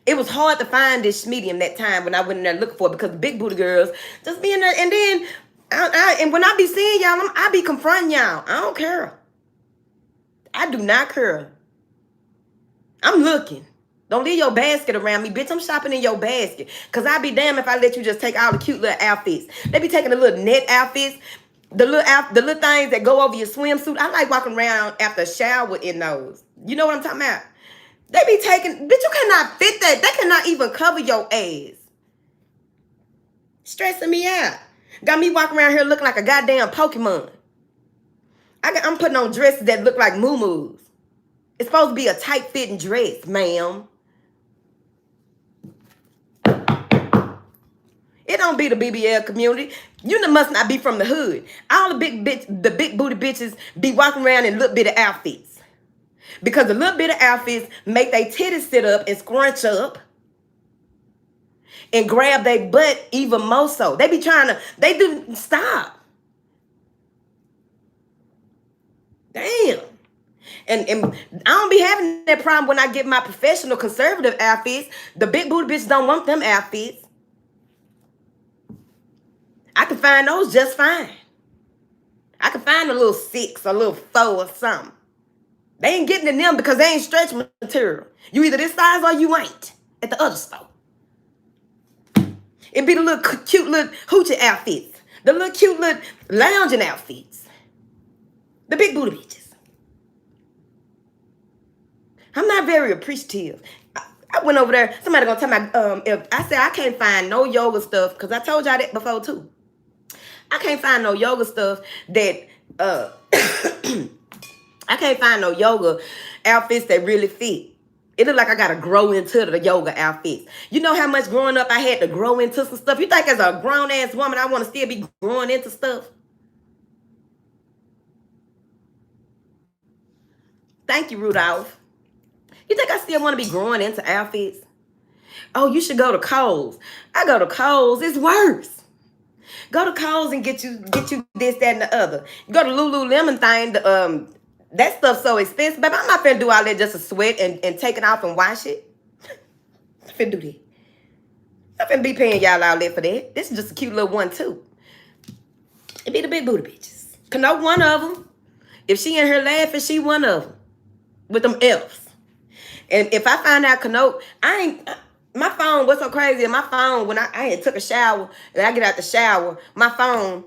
It was hard to find this schmedium that time when I went in there looking for it, because the big booty girls just be in there. And then, and when I be seeing y'all, I be confronting y'all. I don't care. I do not care. I'm looking. Don't leave your basket around me, bitch. I'm shopping in your basket. Because I be damned if I let you just take all the cute little outfits. They be taking the little net outfits. The little things that go over your swimsuit. I like walking around after a shower in those. You know what I'm talking about? They be taking, bitch, you cannot fit that. They cannot even cover your ass. Stressing me out. Got me walking around here looking like a goddamn Pokemon. I'm putting on dresses that look like moo-moos. It's supposed to be a tight-fitting dress, ma'am. It don't be the BBL community. You must not be from the hood. All the big booty bitches be walking around in little bitty outfits. Because the little bitty outfits make their titties sit up and scrunch up and grab their butt even more so. Stop. Damn. And I don't be having that problem when I get my professional conservative outfits. The big booty bitches don't want them outfits. I can find those just fine. I can find a little 6, a little 4 or something. They ain't getting in them because they ain't stretch material. You either this size or you ain't at the other store. It be the little cute little hoochie outfits. The little cute little lounging outfits. The big booty bitches. I'm not very appreciative. I went over there. Somebody gonna tell me if I said I can't find no yoga stuff, because I told y'all that before too. I can't find no yoga stuff that I can't find no yoga outfits that really fit. It look like I gotta grow into the yoga outfits. You know how much growing up I had to grow into some stuff? You think as a grown-ass woman I want to still be growing into stuff? Thank you, Rudolph. You think I still want to be growing into outfits? Oh, you should go to Kohl's. I go to Kohl's. It's worse. Go to Kohl's and get you this, that, and the other. You go to Lululemon thing. That stuff's so expensive. But I'm not finna do all that just to sweat and take it off and wash it. I'm finna do that. I'm finna be paying y'all out there for that. This is just a cute little one too. It be the big booty bitches. Know one of them. If she in here laughing, she one of them. With them F's. And if I find out Kanoke, my phone, what's so crazy? My phone, when I had took a shower, and I get out the shower, my phone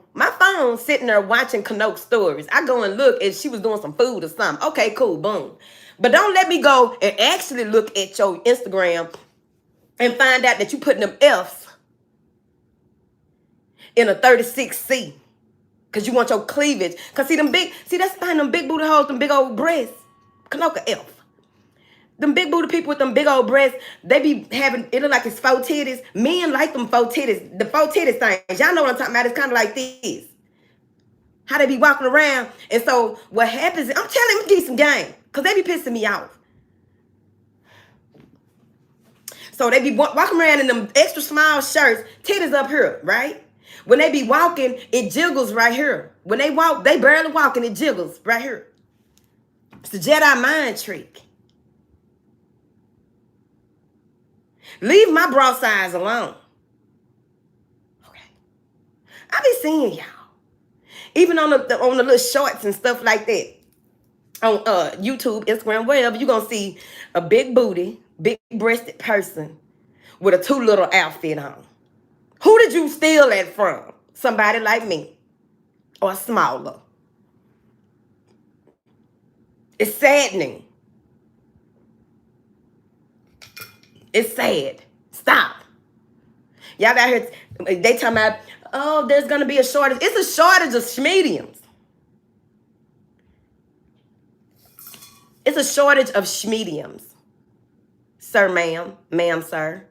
sitting there watching Kanoke stories. I go and look, and she was doing some food or something. Okay, cool, boom. But don't let me go and actually look at your Instagram and find out that you putting them F's in a 36C. Because you want your cleavage. Because that's behind them big booty hoes, them big old breasts. Kanoka F. Them big booty people with them big old breasts, they be having, it look like it's 4 titties. Men like them 4 titties. The 4 titties things. Y'all know what I'm talking about. It's kind of like this. How they be walking around. And so what happens is, I'm telling them to get some game. Because they be pissing me off. So they be walking around in them extra small shirts, titties up here, right? When they be walking, it jiggles right here. When they walk, they barely walking, it jiggles right here. It's a Jedi mind trick. Leave my bra size alone. Okay. I be seeing y'all. Even on the little shorts and stuff like that. On YouTube, Instagram, wherever, you're going to see a big booty, big-breasted person with a too little outfit on. Who did you steal that from? Somebody like me. Or smaller. It's saddening. It's sad. Stop. Y'all got here, they talking about, oh, there's going to be a shortage. It's a shortage of mediums. It's a shortage of schmediums. Sir, ma'am. Ma'am, sir.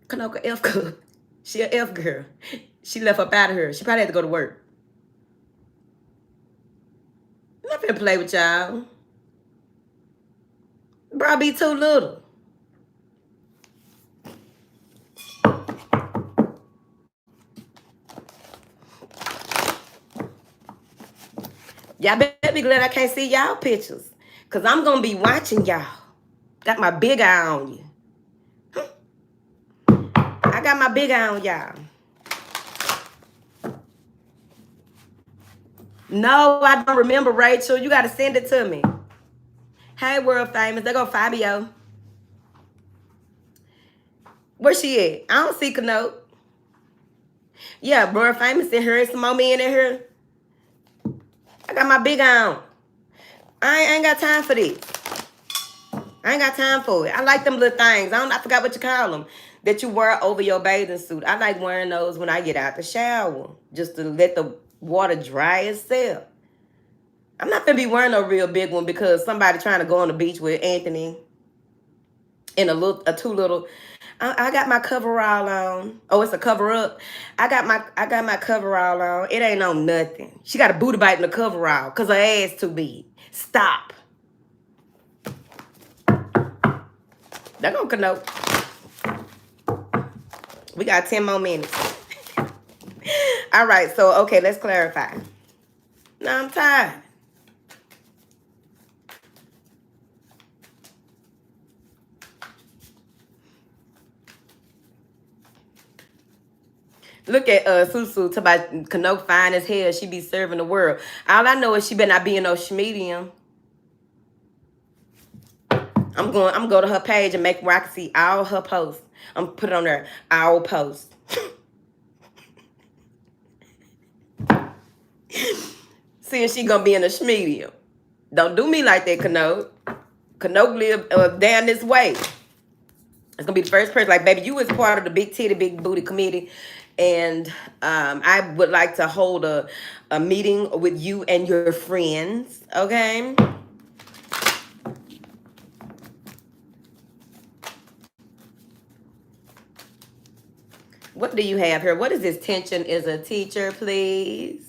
Kanoka F girl. She a F girl. She left up out of her. She probably had to go to work. I'm not finna play with y'all. Bro, be too little. Y'all better be glad I can't see y'all pictures. Because I'm going to be watching y'all. Got my big eye on you. I got my big eye on y'all. No, I don't remember, Rachel. You got to send it to me. Hey, world famous. There go Fabio. Where she at? I don't see Kanote. Yeah, world famous in here. Some more men in here. I got my big eye on. I ain't got time for this. I ain't got time for it. I like them little things. I forgot what you call them. That you wear over your bathing suit. I like wearing those when I get out the shower. Just to let the water dry itself. I'm not going to be wearing a real big one because somebody trying to go on the beach with Anthony in a too little. I got my coverall on. Oh, it's a cover up. I got my coverall on. It ain't on nothing. She got a booty bite in the coverall because her ass too big. Stop. They're going to Kanote. We got 10 more minutes. All All right, so, okay, let's clarify. No, I'm tired. Look at Susu talk about Kano fine as hell. She be serving the world. All I know is she better not be in no schmedium. I'm gonna go to her page and make where I can see all her posts. I'm gonna put it on there. All posts. See if she gonna be in a schmedium. Don't do me like that, Kano. Kano live down this way. It's gonna be the first person. Like, baby, you was part of the big titty, big booty committee, and I would like to hold a meeting with you and your friends. Okay. What do you have here? What is this? Tension is a teacher, please.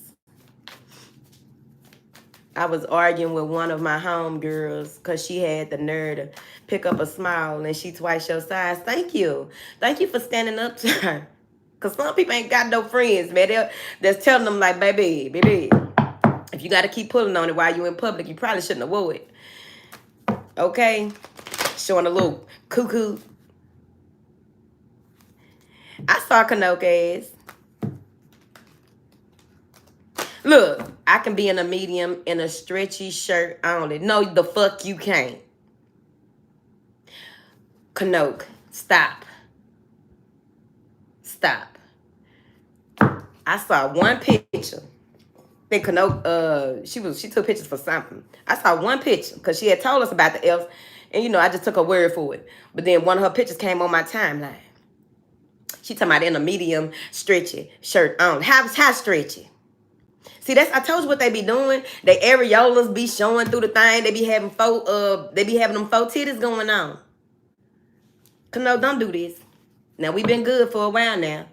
I was arguing with one of my homegirls because she had the nerve to pick up a smile and she twice your size. Thank you. Thank you for standing up to her. Because some people ain't got no friends, man. They're telling them like, baby, if you got to keep pulling on it while you in public, you probably shouldn't have wore it. Okay? Showing a little cuckoo. I saw Kanoka's. Look, I can be in a medium in a stretchy shirt only. No, the fuck you can't. Kanoke, stop. Stop. I saw one picture. I think Kanoke, she took pictures for something. I saw one picture because she had told us about the elves, and you know I just took her word for it. But then one of her pictures came on my timeline. She talking about in a medium stretchy shirt on. How stretchy? See, I told you what they be doing. They areolas be showing through the thing. They be having them faux titties going on. Kano, don't do this. Now we been good for a while now.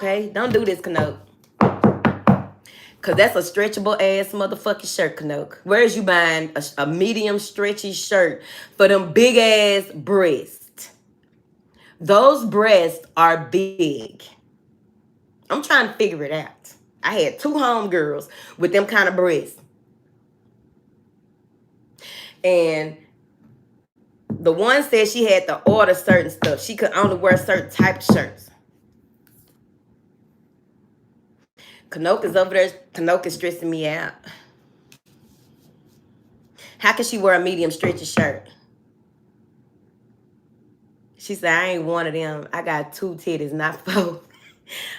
Okay? Don't do this, Kano. Cause that's a stretchable ass motherfucking shirt, Kano. Where's you buying a medium stretchy shirt for them big ass breasts? Those breasts are big. I'm trying to figure it out. I had 2 homegirls with them kind of breasts. And the one said she had to order certain stuff. She could only wear certain type of shirts. Kanoke is over there. Kanoke is stressing me out. How can she wear a medium stretchy shirt? She said, I ain't one of them. I got 2 titties, not 4.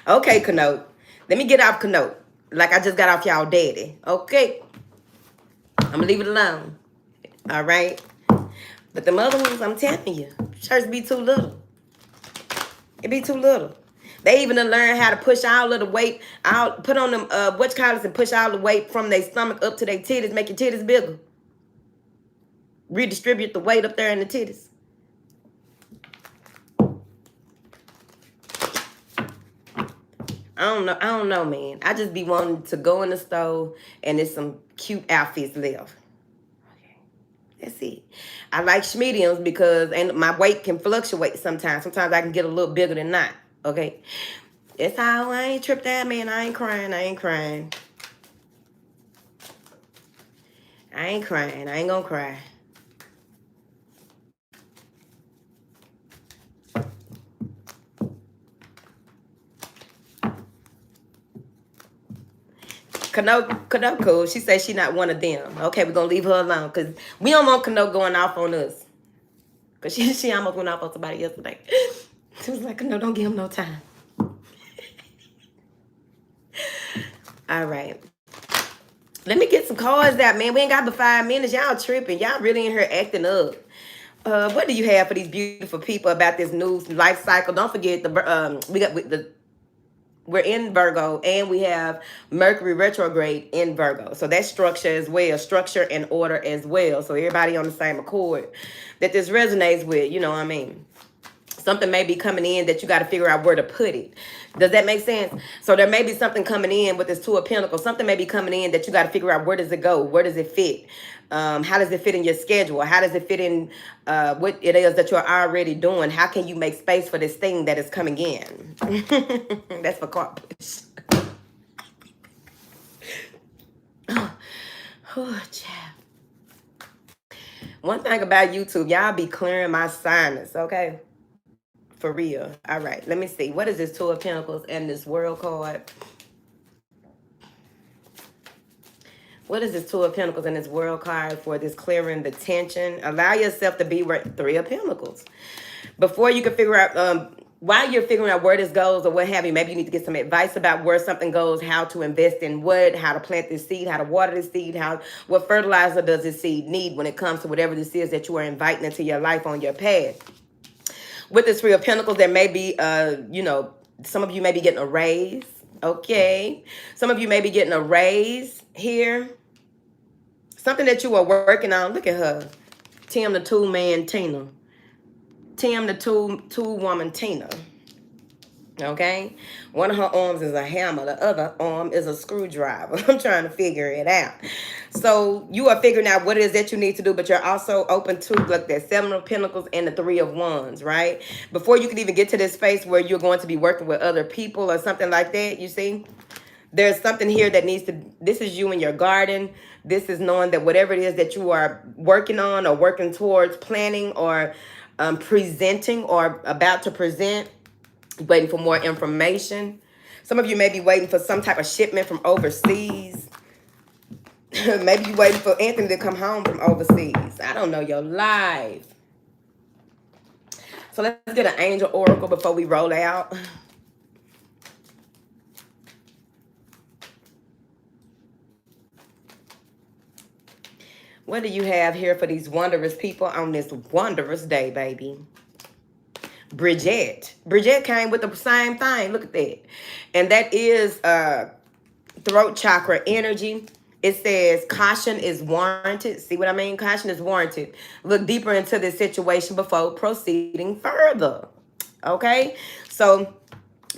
Okay, Kanoke. Let me get off Kanoke. Like I just got off y'all daddy. Okay. I'm going to leave it alone. All right. But the other ones, I'm telling you, shirts be too little. It be too little. They even learn how to push all of the weight out, put on them collars and push all the weight from their stomach up to their titties, make your titties bigger. Redistribute the weight up there in the titties. I don't know, man. I just be wanting to go in the store and there's some cute outfits left. Okay. That's it. I like mediums because my weight can fluctuate sometimes. Sometimes I can get a little bigger than not. Okay. That's how I ain't tripped out, man. I ain't crying. I ain't crying. I ain't crying. I ain't gonna cry. Kanoko, she says she not one of them. Okay, we're gonna leave her alone because we don't want Kanoko going off on us. Because she almost went off on somebody yesterday. She was like, no, don't give him no time. All right. Let me get some cards out, man. We ain't got but 5 minutes. Y'all tripping. Y'all really in here acting up. What do you have for these beautiful people about this new life cycle? Don't forget we're in Virgo and we have Mercury retrograde in Virgo. So that's structure as well, structure and order as well. So everybody on the same accord that this resonates with, you know what I mean? Something may be coming in that you got to figure out where to put it. Does that make sense? So there may be something coming in with this 2 of Pentacles. Something may be coming in that you got to figure out where does it go? Where does it fit? How does it fit in your schedule? How does it fit in what it is that you're already doing? How can you make space for this thing that is coming in? That's for card push. Oh, child. One thing about YouTube, y'all be clearing my sinus, okay? For real. All right, let me see. What is this Two of Pentacles and this World card? What is this Two of Pentacles and this World card for this clearing the tension? Allow yourself to be Three of Pentacles. Before you can figure out, while you're figuring out where this goes or what have you, maybe you need to get some advice about where something goes, how to invest in what, how to plant this seed, how to water this seed, what fertilizer does this seed need when it comes to whatever this is that you are inviting into your life on your path. With this Three of Pentacles, there may be, some of you may be getting a raise. Okay. Some of you may be getting a raise here. Something that you are working on. Look at her. Tim the two-man Tina. Tim the two-woman Tina. Okay? One of her arms is a hammer. The other arm is a screwdriver. I'm trying to figure it out. So you are figuring out what it is that you need to do, but you're also open to like that Seven of Pentacles and the Three of Wands, right? Before you can even get to this space where you're going to be working with other people or something like that, you see? There's something here that needs to, this is you in your garden. This is knowing that whatever it is that you are working on or working towards, planning or presenting or about to present, waiting for more information. Some of you may be waiting for some type of shipment from overseas. Maybe you're waiting for Anthony to come home from overseas. I don't know your life. So let's get an angel oracle before we roll out. What do you have here for these wondrous people on this wondrous day, baby? Bridget. Bridget came with the same thing. Look at that. And that is throat chakra energy. It says caution is warranted. See what I mean? Caution is warranted. Look deeper into this situation before proceeding further. Okay? So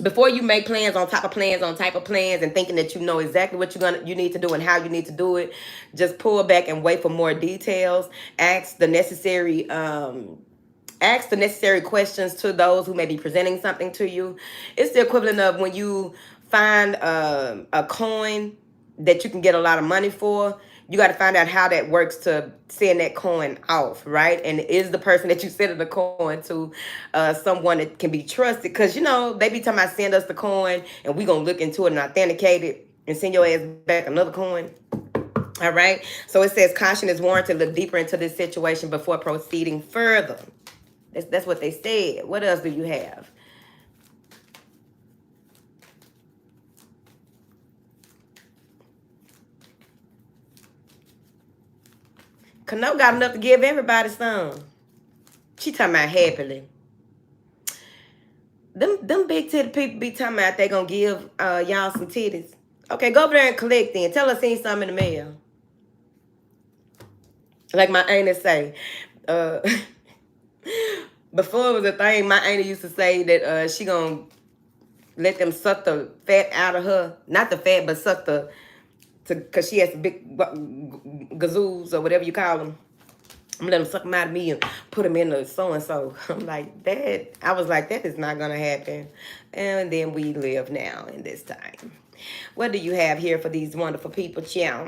before you make plans on top of plans on type of plans and thinking that you know exactly what you need to do and how you need to do it, just pull back and wait for more details. Ask the necessary questions to those who may be presenting something to you. It's the equivalent of when you find a coin that you can get a lot of money for. You got to find out how that works to send that coin off, right? And is the person that you send the coin to someone that can be trusted? Because, they be talking about send us the coin and we going to look into it and authenticate it and send your ass back another coin. All right? So it says caution is warranted. Look deeper into this situation before proceeding further. That's what they said. What else do you have? Kano got enough to give everybody some. She talking about happily. Them big titty people be talking about they gonna give y'all some titties. Okay, go over there and collect then. Tell her seen something in the mail. Like my auntie say, before it was a thing, my auntie used to say that she gonna let them suck the fat out of her. Not the fat, but suck because she has big gazoos or whatever you call them. I'm gonna let them suck them out of me and put them in the so-and-so. I'm like, that. I was like, that is not gonna happen. And then we live now in this time. What do you have here for these wonderful people, Chow?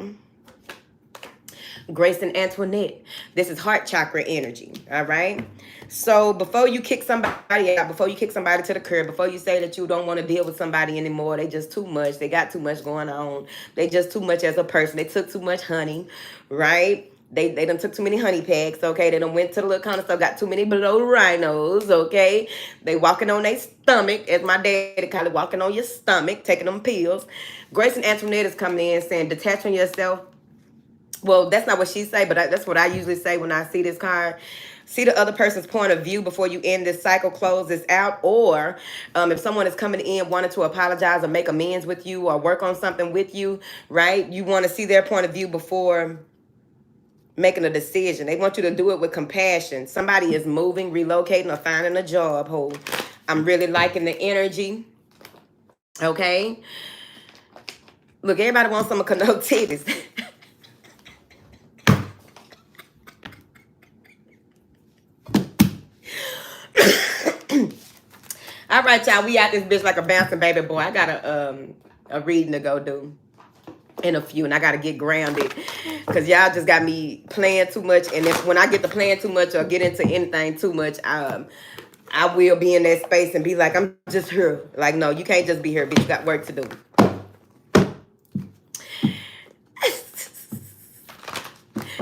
Grace and Antoinette. This is heart chakra energy, all right? So before you kick somebody out, before you kick somebody to the curb, before you say that you don't want to deal with somebody anymore, they just too much. They got too much going on. They just too much as a person. They took too much honey, right? They done took too many honey packs, okay? They done went to the little corner store, got too many blow rhinos, okay? They walking on their stomach, as my daddy call it, walking on your stomach, taking them pills. Grace and Antoinette is coming in saying, detach from yourself. Well, that's not what she say, but that's what I usually say when I see this card. See the other person's point of view before you end this cycle, close this out. Or if someone is coming in wanting to apologize or make amends with you or work on something with you, right? You want to see their point of view before making a decision. They want you to do it with compassion. Somebody is moving, relocating, or finding a job. I'm really liking the energy. Okay? Look, everybody wants some of Kano titties. All right, y'all. We out this bitch like a bouncing baby boy. I got a reading to go do. in a few, and I gotta get grounded because y'all just got me playing too much. And if when I get to playing too much or get into anything too much, I will be in that space and be like, I'm just here. Like, no, you can't just be here, bitch. You got work to do.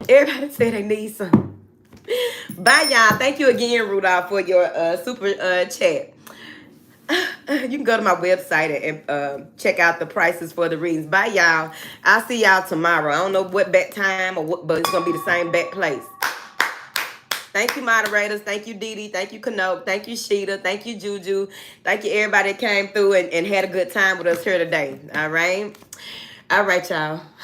Everybody say they need some. Bye, y'all. Thank you again, Rudolph, for your super chat. You can go to my website and check out the prices for the readings. Bye, y'all. I'll see y'all tomorrow. I don't know what back time or what, but it's gonna be the same back place. Thank you, moderators. Thank you, Dee Dee. Thank you, Kanoke. Thank you, Sheeta. Thank you, Juju. Thank you, everybody that came through and had a good time with us here today. All right, y'all.